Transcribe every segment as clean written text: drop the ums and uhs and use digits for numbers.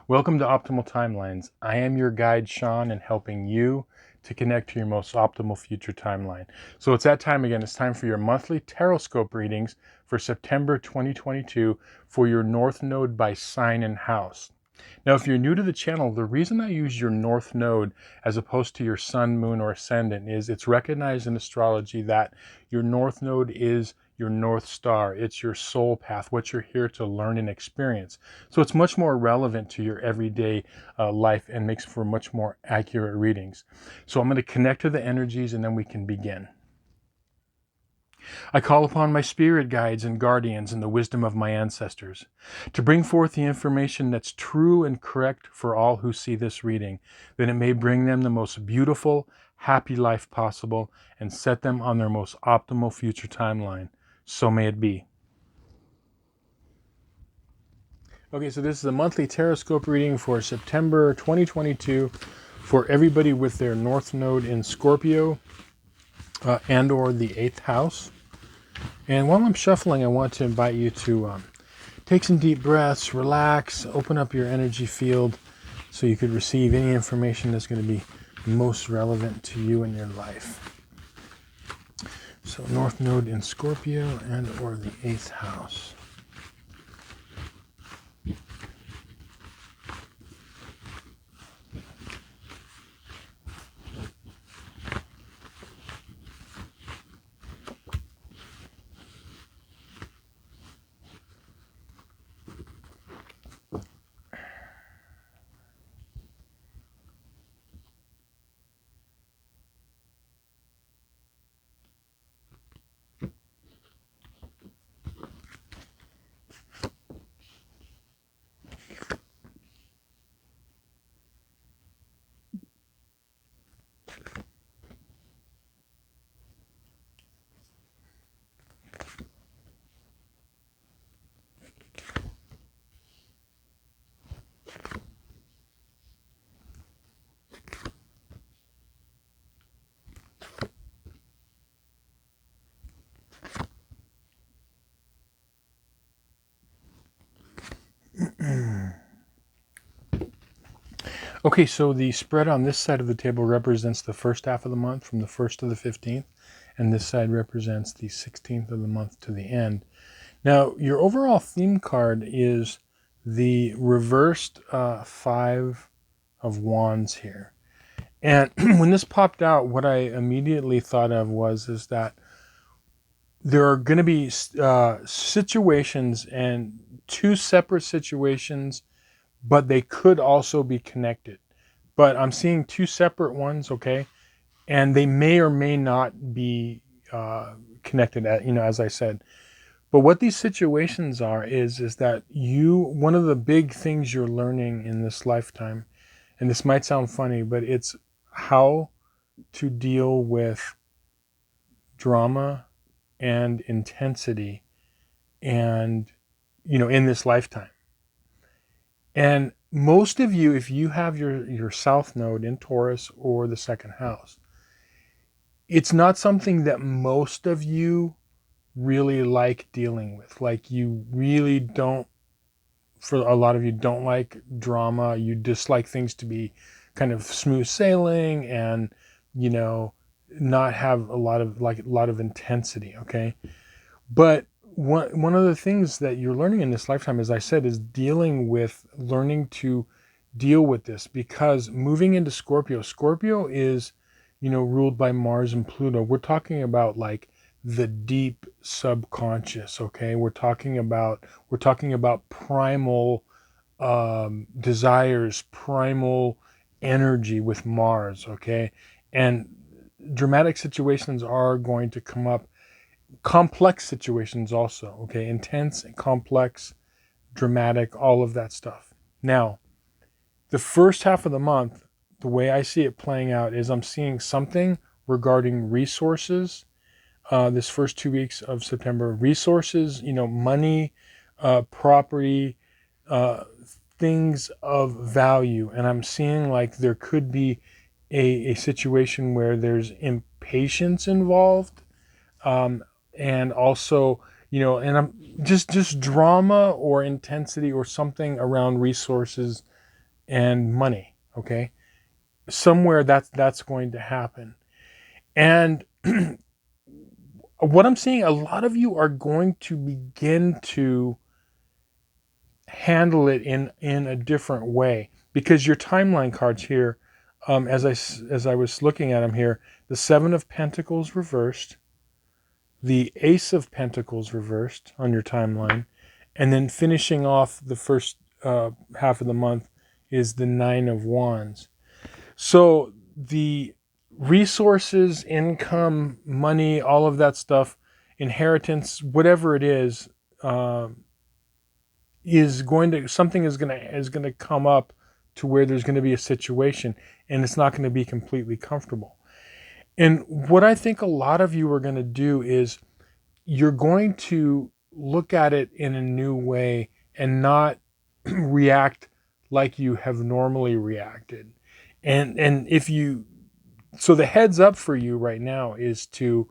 Welcome to Optimal Timelines. I am your guide, Sean, and helping you to connect to your most optimal future timeline. So it's that time again. It's time for your monthly Tarotscope readings for September 2022 for your North Node by sign and house. Now, if you're new to the channel, the reason I use your North Node as opposed to your Sun, Moon, or Ascendant is it's recognized in astrology that your North Node is your North Star. It's your soul path, what you're here to learn and experience. So it's much more relevant to your everyday life and makes for much more accurate readings. So I'm going to connect to the energies and then we can begin. I call upon my spirit guides and guardians and the wisdom of my ancestors to bring forth the information that's true and correct for all who see this reading, that it may bring them the most beautiful, happy life possible and set them on their most optimal future timeline. So may it be. Okay, so this is a monthly Tarotscope reading for September 2022 for everybody with their North Node in Scorpio and or the 8th house. And while I'm shuffling, I want to invite you to take some deep breaths, relax, open up your energy field so you could receive any information that's going to be most relevant to you in your life. So North Node in Scorpio and or the 8th house. Okay, so the spread on this side of the table represents the first half of the month from the 1st to the 15th, and this side represents the 16th of the month to the end. Now, your overall theme card is the reversed 5 of Wands here. And when this popped out, what I immediately thought of is that there are going to be situations and two separate situations, but they could also be connected. But I'm seeing two separate ones, okay? And they may or may not be connected, as I said. But what these situations are is that one of the big things you're learning in this lifetime, and this might sound funny, but it's how to deal with drama and intensity and, in this lifetime. And most of you, if you have your South Node in Taurus or the 2nd house, it's not something that most of you really like dealing with. Like you really don't, for a lot of you, don't like drama. You dislike things to be kind of smooth sailing and, not have a lot of intensity, okay? But one of the things that you're learning in this lifetime, as I said, is learning to deal with this, because moving into Scorpio is, ruled by Mars and Pluto. We're talking about like the deep subconscious, okay? We're talking about primal desires, primal energy with Mars, okay? And dramatic situations are going to come up. Complex situations also, okay? Intense, complex, dramatic, all of that stuff. Now, the first half of the month, the way I see it playing out is I'm seeing something regarding resources. This first 2 weeks of September, resources, money, property, things of value. And I'm seeing like there could be a situation where there's impatience involved. And also, and I'm just drama or intensity or something around resources and money. Okay, somewhere that's going to happen. And what I'm seeing, a lot of you are going to begin to handle it in a different way, because your timeline cards here, as I was looking at them here, the Seven of Pentacles reversed, the Ace of Pentacles reversed on your timeline, and then finishing off the first half of the month is the Nine of Wands. So the resources, income, money, all of that stuff, inheritance, whatever it is going to, something is going to come up to where there's going to be a situation, and it's not going to be completely comfortable. And what I think a lot of you are going to do is you're going to look at it in a new way and not react like you have normally reacted. And if you, so the heads up for you right now is to,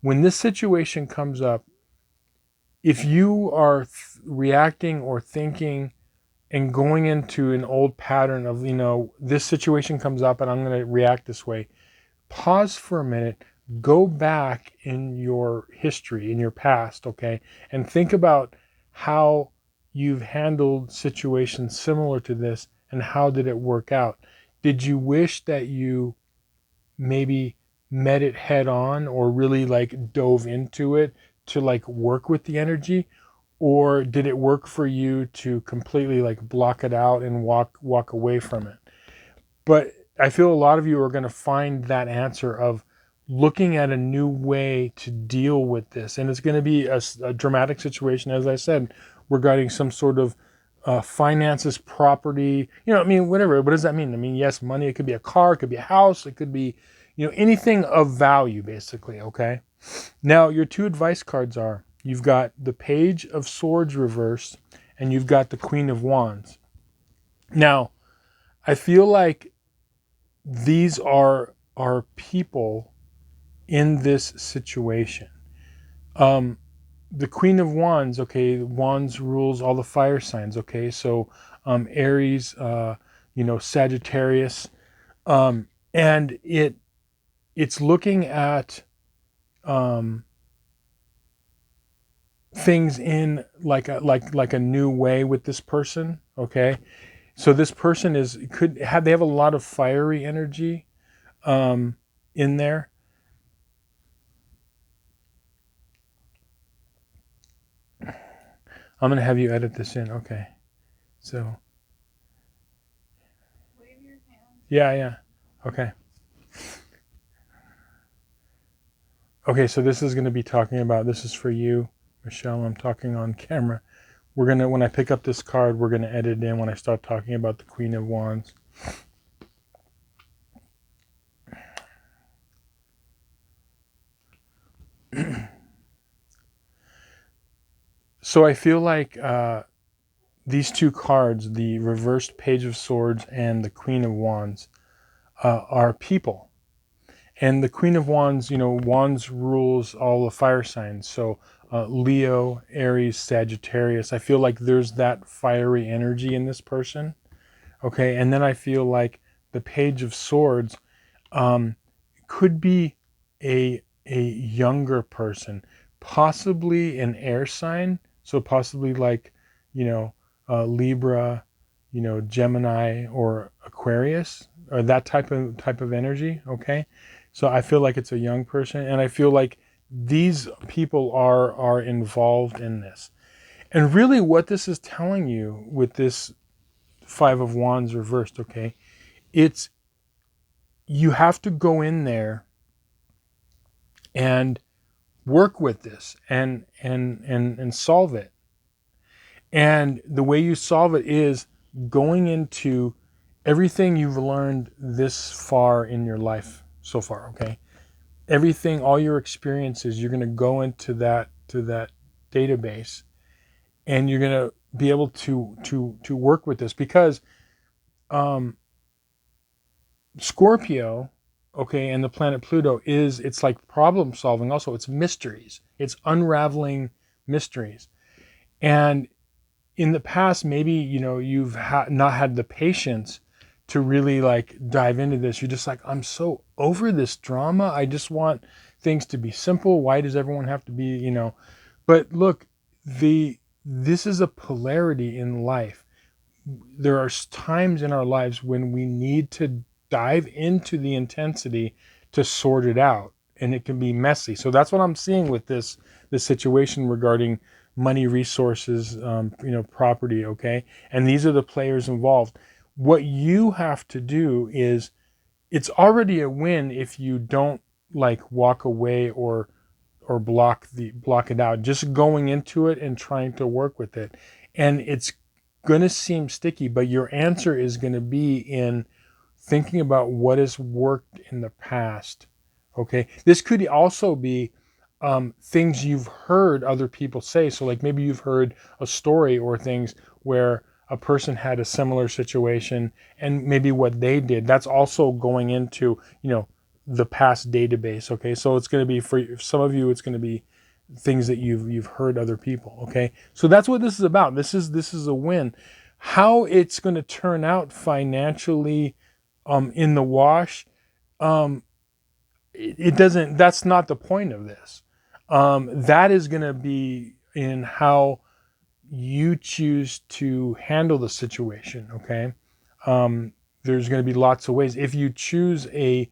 when this situation comes up, if you are reacting or thinking and going into an old pattern of, this situation comes up and I'm going to react this way, pause for a minute, go back in your history, in your past, okay, and think about how you've handled situations similar to this and how did it work out. Did you wish that you maybe met it head on, or really like dove into it to like work with the energy? Or did it work for you to completely like block it out and walk away from it? But I feel a lot of you are going to find that answer of looking at a new way to deal with this. And it's going to be a dramatic situation, as I said, regarding some sort of finances, property, whatever. What does that mean? I mean, yes, money, it could be a car, it could be a house, it could be, anything of value, basically, okay? Now, your two advice cards are, you've got the Page of Swords reversed, and you've got the Queen of Wands. Now, I feel like these are people in this situation. The Queen of Wands, okay, Wands rules all the fire signs, okay? So Aries, Sagittarius, and it's looking at things in like a new way with this person, okay? So this person they have a lot of fiery energy in there. I'm going to have you edit this in, okay? So wave your hand. Yeah, okay. Okay, so this is going to be talking about, this is for you, Michelle. I'm talking on camera. We're going to, when I pick up this card, we're going to edit in when I start talking about the Queen of Wands. So I feel like these two cards, the reversed Page of Swords and the Queen of Wands, are people. And the Queen of Wands, Wands rules all the fire signs. So Leo, Aries, Sagittarius. I feel like there's that fiery energy in this person. Okay, and then I feel like the Page of Swords could be a younger person, possibly an air sign. So possibly like, Libra, Gemini or Aquarius, or that type of energy. Okay, so I feel like it's a young person, and I feel like these people are involved in this. And really, what this is telling you with this Five of Wands reversed, okay, it's, you have to go in there and work with this and solve it. And the way you solve it is going into everything you've learned this far in your life so far, okay? Everything, all your experiences, you're going to go into that database, and you're going to be able to work with this, because Scorpio, okay, and the planet Pluto it's like problem solving also. It's mysteries. It's unraveling mysteries. And in the past, maybe, you've not had the patience to really like dive into this. You're just like, I'm so over this drama. I just want things to be simple. Why does everyone have to be, But look, this is a polarity in life. There are times in our lives when we need to dive into the intensity to sort it out, and it can be messy. So that's what I'm seeing with this situation regarding money, resources, property. Okay, and these are the players involved. What you have to do is, it's already a win if you don't like walk away or block it out. Just going into it and trying to work with it, and it's going to seem sticky, but your answer is going to be in thinking about what has worked in the past. Okay, this could also be things you've heard other people say. So like maybe you've heard a story or things where a person had a similar situation and maybe what they did. That's also going into, the past database. Okay, so it's going to be, for some of you, it's going to be things that you've heard other people. Okay, so that's what this is about. This is a win. How it's going to turn out financially in the wash, it doesn't, that's not the point of this. That is going to be in how you choose to handle the situation. Okay, there's going to be lots of ways. If you choose a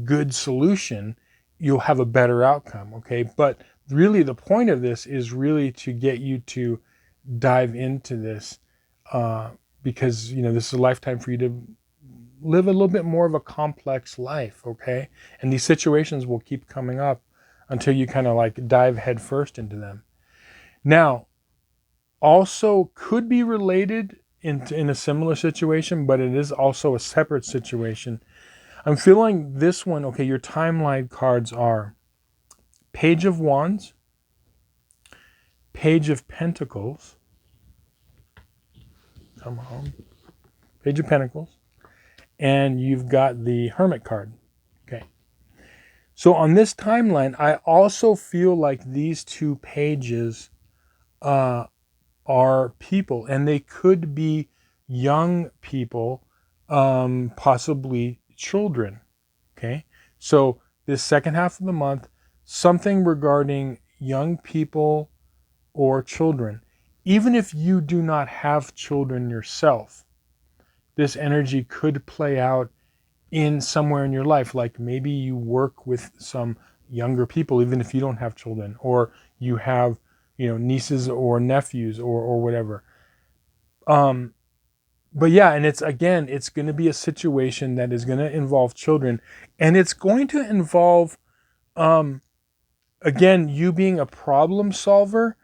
good solution, you'll have a better outcome. Okay, but really the point of this is really to get you to dive into this, because this is a lifetime for you to live a little bit more of a complex life. Okay, and these situations will keep coming up until you kind of like dive headfirst into them. Now, also could be related in a similar situation, but it is also a separate situation. I'm feeling this one. Okay, your timeline cards are Page of Wands, Page of Pentacles, come on, Page of Pentacles, and you've got the Hermit card. Okay, so on this timeline, I also feel like these two pages are people, and they could be young people, possibly children. Okay, so this second half of the month, something regarding young people or children. Even if you do not have children yourself, this energy could play out in somewhere in your life. Like maybe you work with some younger people, even if you don't have children, or you have, nieces or nephews or whatever. But yeah, and it's going to be a situation that is going to involve children, and it's going to involve, again, you being a problem solver.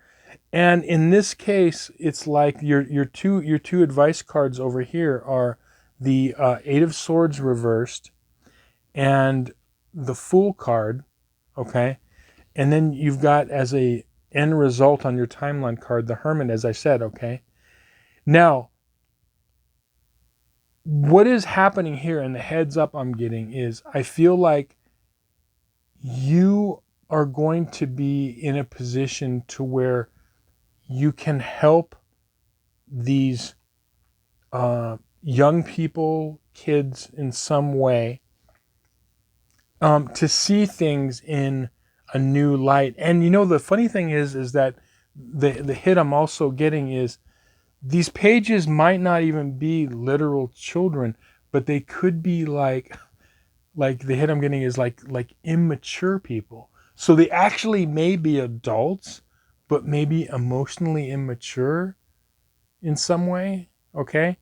And in this case, it's like your two advice cards over here are the Eight of Swords reversed and the Fool card. Okay, and then you've got, as a end result on your timeline card, the Hermit, as I said. Okay, now what is happening here, and the heads up I'm getting, is I feel like you are going to be in a position to where you can help these young people, kids, in some way, to see things in a new light. And the funny thing is that the hit I'm also getting is these pages might not even be literal children, but they could be like the hit I'm getting is like immature people. So they actually may be adults, but maybe emotionally immature in some way. Okay.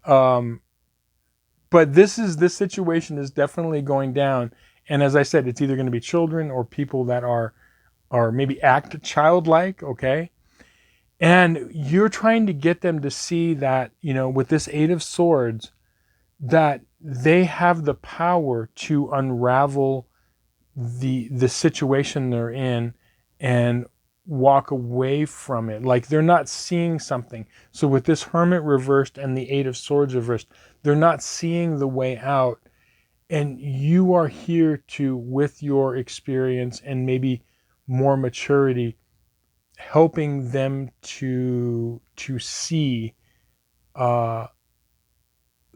But this situation is definitely going down. And as I said, it's either going to be children or people that are maybe act childlike. Okay. And you're trying to get them to see that, with this Eight of Swords, that they have the power to unravel the situation they're in and walk away from it. Like they're not seeing something. So with this Hermit reversed and the Eight of Swords reversed, they're not seeing the way out. And you are here to, with your experience and maybe more maturity, helping them to see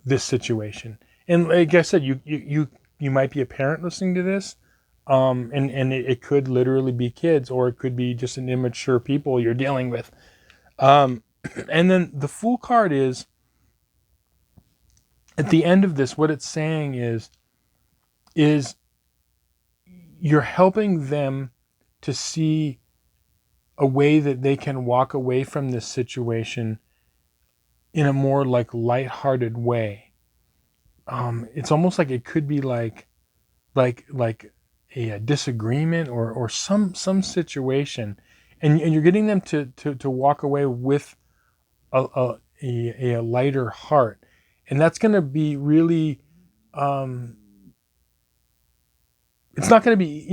this situation. And like I said, you might be a parent listening to this, and it could literally be kids, or it could be just an immature people you're dealing with. And then the Fool card is, at the end of this, what it's saying is you're helping them to see a way that they can walk away from this situation in a more like lighthearted way. It's almost like it could be like a disagreement or some situation, and you're getting them to walk away with a lighter heart, and that's going to be really. It's not going to be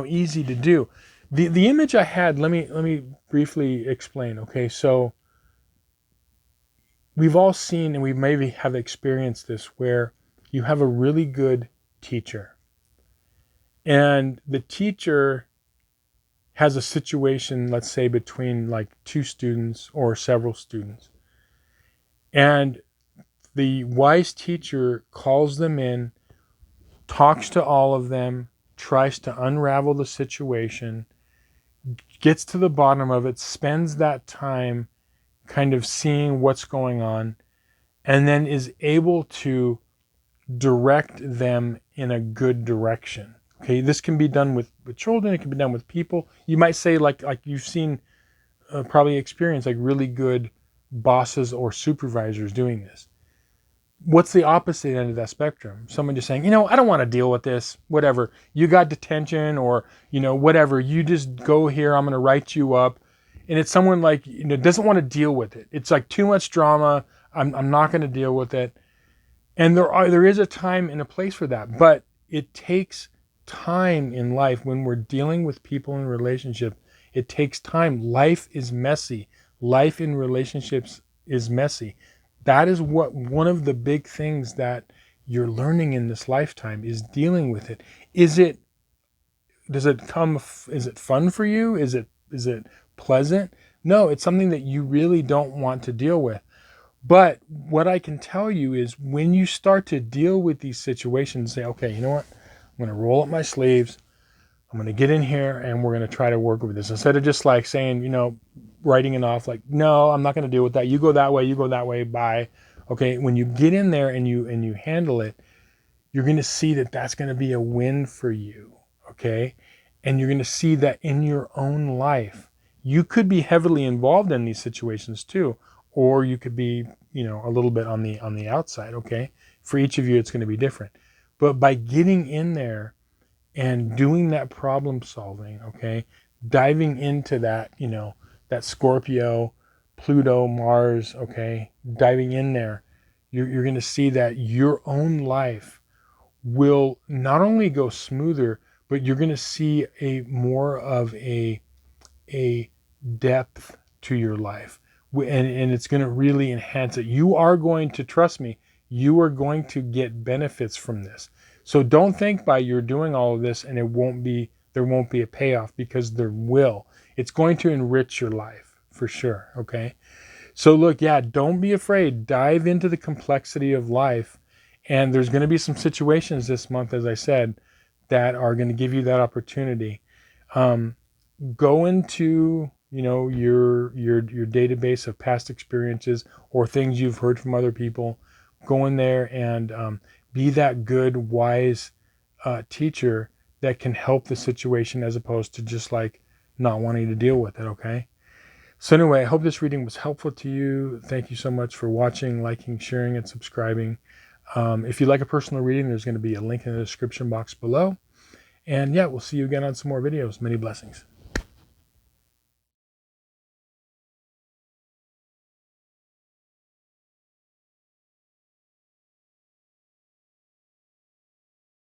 easy to do. The image I had. Let me briefly explain. Okay, so we've all seen, and we maybe have experienced this, where you have a really good teacher, and the teacher has a situation, let's say between like two students or several students, and the wise teacher calls them in, talks to all of them, tries to unravel the situation, gets to the bottom of it, spends that time kind of seeing what's going on, and then is able to direct them in a good direction. Okay, this can be done with children, it can be done with people. You might say like you've seen, probably experienced like really good bosses or supervisors doing this. What's the opposite end of that spectrum? Someone just saying, I don't want to deal with this, whatever. You got detention or, whatever. You just go here, I'm going to write you up. And it's someone like, doesn't want to deal with it. It's like too much drama. I'm not going to deal with it. And there is a time and a place for that. But it takes time in life when we're dealing with people in relationship. It takes time. Life is messy. Life in relationships is messy. That is one of the big things that you're learning in this lifetime is dealing with it. Is it fun for you? Is it pleasant? No, it's something that you really don't want to deal with. But what I can tell you is when you start to deal with these situations, say, okay, you know what? I'm going to roll up my sleeves. I'm going to get in here and we're going to try to work with this. Instead of just like saying, writing it off, like, no, I'm not going to deal with that. You go that way, bye. Okay, when you get in there and you handle it, you're going to see that that's going to be a win for you, okay? And you're going to see that in your own life. You could be heavily involved in these situations too, or you could be, a little bit on the outside, okay? For each of you, it's going to be different. But by getting in there and doing that problem solving, okay, diving into that, that Scorpio, Pluto, Mars, okay, diving in there, you're going to see that your own life will not only go smoother, but you're going to see a more of a depth to your life, and it's going to really enhance it. You are going to, trust me, you are going to get benefits from this. So don't think by you're doing all of this and there won't be a payoff, because there will. It's going to enrich your life for sure. Okay. So look, don't be afraid. Dive into the complexity of life. And there's going to be some situations this month, as I said, that are going to give you that opportunity. Go into, your database of past experiences or things you've heard from other people. Go in there and be that good, wise teacher that can help the situation, as opposed to just like not wanting to deal with it, okay? So anyway, I hope this reading was helpful to you. Thank you so much for watching, liking, sharing, and subscribing. If you'd like a personal reading, there's going to be a link in the description box below. And we'll see you again on some more videos. Many blessings.